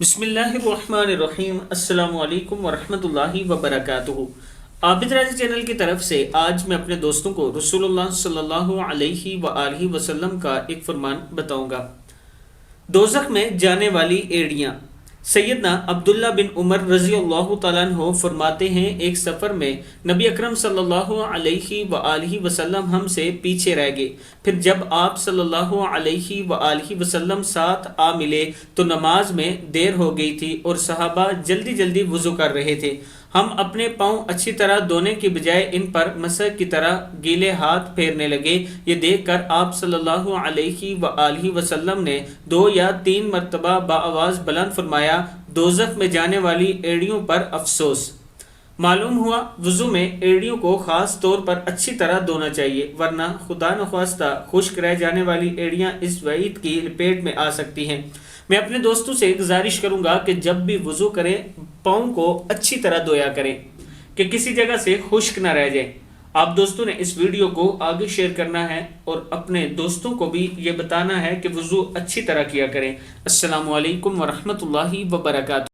بسم اللہ الرحمن الرحیم۔ السلام علیکم ورحمۃ اللہ وبرکاتہ۔ آبدراجہ چینل کی طرف سے آج میں اپنے دوستوں کو رسول اللہ صلی اللہ علیہ وآلہ وسلم کا ایک فرمان بتاؤں گا۔ دوزخ میں جانے والی ایڑیاں۔ سیدنا عبداللہ بن عمر رضی اللہ تعالیٰ عنہ فرماتے ہیں، ایک سفر میں نبی اکرم صلی اللہ علیہ وآلہ وسلم ہم سے پیچھے رہ گئے۔ پھر جب آپ صلی اللہ علیہ وآلہ وسلم ساتھ آ ملے تو نماز میں دیر ہو گئی تھی اور صحابہ جلدی جلدی وضو کر رہے تھے۔ ہم اپنے پاؤں اچھی طرح دھونے کی بجائے ان پر مسح کی طرح گیلے ہاتھ پھیرنے لگے۔ یہ دیکھ کر آپ صلی اللہ علیہ وآلہ وسلم نے 2 یا 3 مرتبہ بآواز بلند فرمایا، دوزخ میں جانے والی ایڑیوں پر افسوس۔ معلوم ہوا وضو میں ایڑیوں کو خاص طور پر اچھی طرح دھونا چاہیے، ورنہ خدا نخواستہ خشک رہ جانے والی ایڑیاں اس وعید کی لپیٹ میں آ سکتی ہیں۔ میں اپنے دوستوں سے گزارش کروں گا کہ جب بھی وضو کریں پاؤں کو اچھی طرح دھویا کریں کہ کسی جگہ سے خشک نہ رہ جائے۔ آپ دوستوں نے اس ویڈیو کو آگے شیئر کرنا ہے اور اپنے دوستوں کو بھی یہ بتانا ہے کہ وضو اچھی طرح کیا کریں۔ السلام علیکم ورحمۃ اللہ وبرکاتہ۔